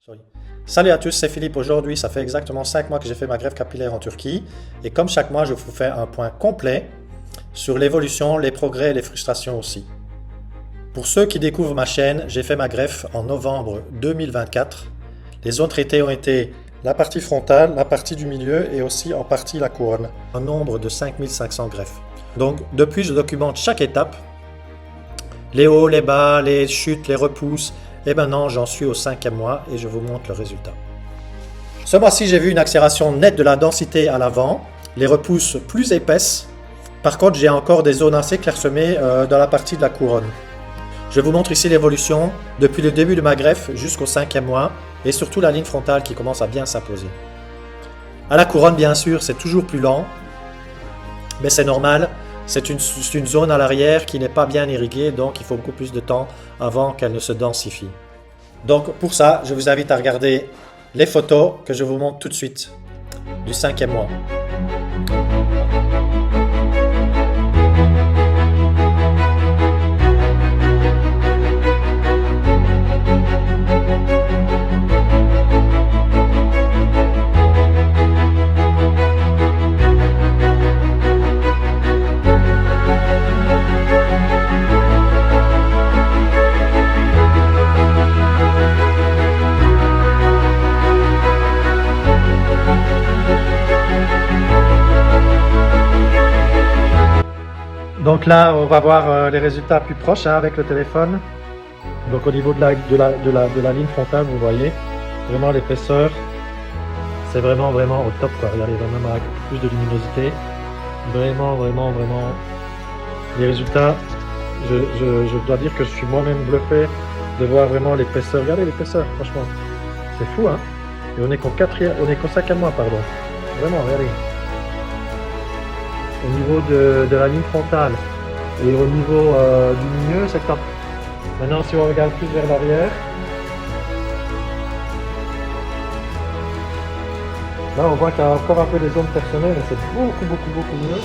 Sorry. Salut à tous, c'est Philippe. Aujourd'hui, ça fait exactement 5 mois que j'ai fait ma greffe capillaire en Turquie. Et comme chaque mois, je vous fais un point complet sur l'évolution, les progrès et les frustrations aussi. Pour ceux qui découvrent ma chaîne, j'ai fait ma greffe en novembre 2024. Les zones traitées ont été la partie frontale, la partie du milieu et aussi en partie la couronne. Un nombre de 5500 greffes. Donc depuis, je documente chaque étape. Les hauts, les bas, les chutes, les repousses. Et maintenant, j'en suis au 5e mois et je vous montre le résultat. Ce mois-ci, j'ai vu une accélération nette de la densité à l'avant, les repousses plus épaisses. Par contre, j'ai encore des zones assez clairsemées dans la partie de la couronne. Je vous montre ici l'évolution depuis le début de ma greffe jusqu'au 5e mois et surtout la ligne frontale qui commence à bien s'imposer. À la couronne, bien sûr, c'est toujours plus lent, mais c'est normal. C'est une zone à l'arrière qui n'est pas bien irriguée, donc il faut beaucoup plus de temps avant qu'elle ne se densifie. Donc pour ça, je vous invite à regarder les photos que je vous montre tout de suite du 5e mois. Donc là, on va voir les résultats plus proches avec le téléphone. Donc au niveau de la ligne frontale, vous voyez, vraiment l'épaisseur, c'est vraiment au top, quoi. Regardez, vraiment avec plus de luminosité. Vraiment, les résultats, je dois dire que je suis moi-même bluffé de voir vraiment l'épaisseur. Regardez l'épaisseur, franchement, c'est fou, hein. Et on est qu'au 5e mois, pardon. Vraiment, regardez. Au niveau de la ligne frontale et au niveau du milieu, c'est top. Maintenant, si on regarde plus vers l'arrière, là on voit qu'il y a encore un peu des zones personnelles, mais c'est beaucoup mieux.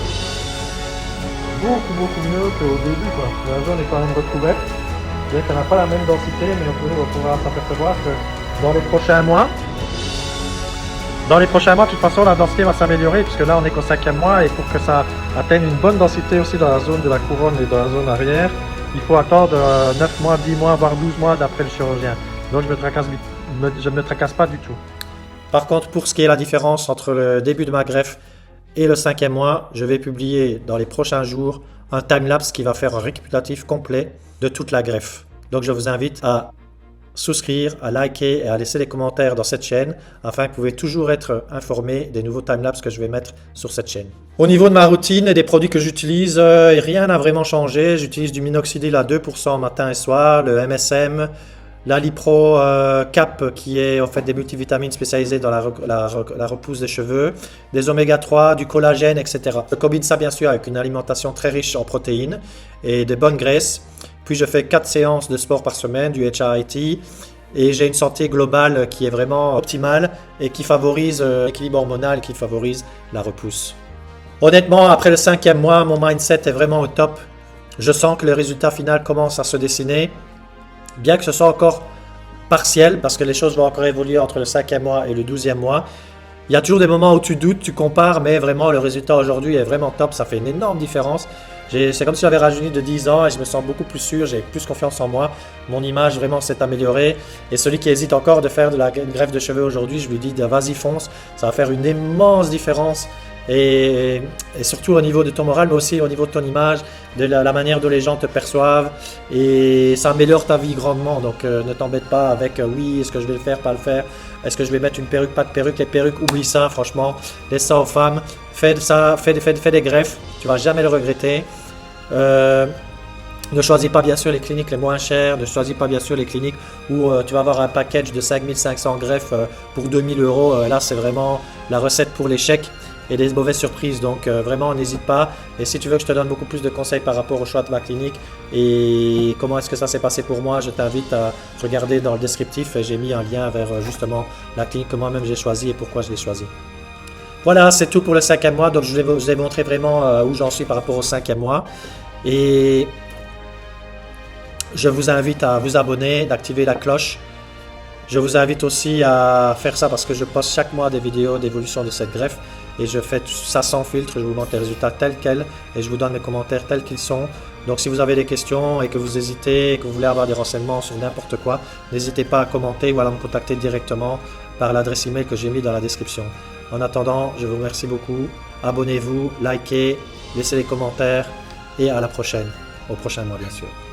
Beaucoup mieux qu'au début, quoi. La zone est quand même recouverte. C'est-à-dire qu'elle n'a pas la même densité, mais on pourra s'apercevoir que dans les prochains mois, de toute façon, la densité va s'améliorer puisque là, on est qu'au 5e mois et pour que ça atteigne une bonne densité aussi dans la zone de la couronne et dans la zone arrière, il faut attendre 9 mois, 10 mois, voire 12 mois d'après le chirurgien. Donc, je ne me tracasse pas du tout. Par contre, pour ce qui est la différence entre le début de ma greffe et le 5e mois, je vais publier dans les prochains jours un timelapse qui va faire un récapitulatif complet de toute la greffe. Donc, je vous invite à souscrire, à liker et à laisser des commentaires dans cette chaîne afin que vous pouvez toujours être informé des nouveaux timelapses que je vais mettre sur cette chaîne. Au niveau de ma routine et des produits que j'utilise, rien n'a vraiment changé. J'utilise du minoxidil à 2% matin et soir, le MSM, l'Alipro Cap qui est en fait des multivitamines spécialisées dans la repousse des cheveux, des oméga 3, du collagène, etc. Je combine ça bien sûr avec une alimentation très riche en protéines et de bonnes graisses. Puis je fais 4 séances de sport par semaine, du HRIT, et j'ai une santé globale qui est vraiment optimale et qui favorise l'équilibre hormonal, qui favorise la repousse. Honnêtement, après le 5e mois, mon mindset est vraiment au top. Je sens que le résultat final commence à se dessiner, bien que ce soit encore partiel, parce que les choses vont encore évoluer entre le 5e mois et le 12e mois. Il y a toujours des moments où tu doutes, tu compares, mais vraiment le résultat aujourd'hui est vraiment top, ça fait une énorme différence. C'est comme si j'avais rajeuni de 10 ans et je me sens beaucoup plus sûr, j'ai plus confiance en moi. Mon image vraiment s'est améliorée. Et celui qui hésite encore de faire une greffe de cheveux aujourd'hui, je lui dis vas-y fonce, ça va faire une immense différence. Et surtout au niveau de ton moral, mais aussi au niveau de ton image, de la manière dont les gens te perçoivent. Et ça améliore ta vie grandement. Donc ne t'embête pas avec oui, est-ce que je vais le faire, pas le faire. Est-ce que je vais mettre une perruque, pas de perruque. Les perruques, oublie ça, franchement. Laisse ça aux femmes. Fais des greffes, tu vas jamais le regretter. Ne choisis pas bien sûr les cliniques les moins chères, ne choisis pas bien sûr les cliniques où tu vas avoir un package de 5500 greffes pour 2000 €. Là, c'est vraiment la recette pour l'échec et des mauvaises surprises. Donc vraiment, n'hésite pas. Et si tu veux que je te donne beaucoup plus de conseils par rapport au choix de ma clinique et comment est-ce que ça s'est passé pour moi, je t'invite à regarder dans le descriptif. J'ai mis un lien vers justement la clinique que moi-même j'ai choisie et pourquoi je l'ai choisie. Voilà, c'est tout pour le 5e mois. Donc je vous ai montré vraiment où j'en suis par rapport au 5e mois. Et je vous invite à vous abonner, d'activer la cloche. Je vous invite aussi à faire ça parce que je poste chaque mois des vidéos d'évolution de cette greffe et je fais tout ça sans filtre, je vous montre les résultats tels quels et je vous donne mes commentaires tels qu'ils sont. Donc si vous avez des questions et que vous hésitez et que vous voulez avoir des renseignements sur n'importe quoi, n'hésitez pas à commenter ou à me contacter directement par l'adresse email que j'ai mis dans la description. En attendant, je vous remercie beaucoup, abonnez-vous, likez, laissez les commentaires et à la prochaine, au prochain mois bien sûr.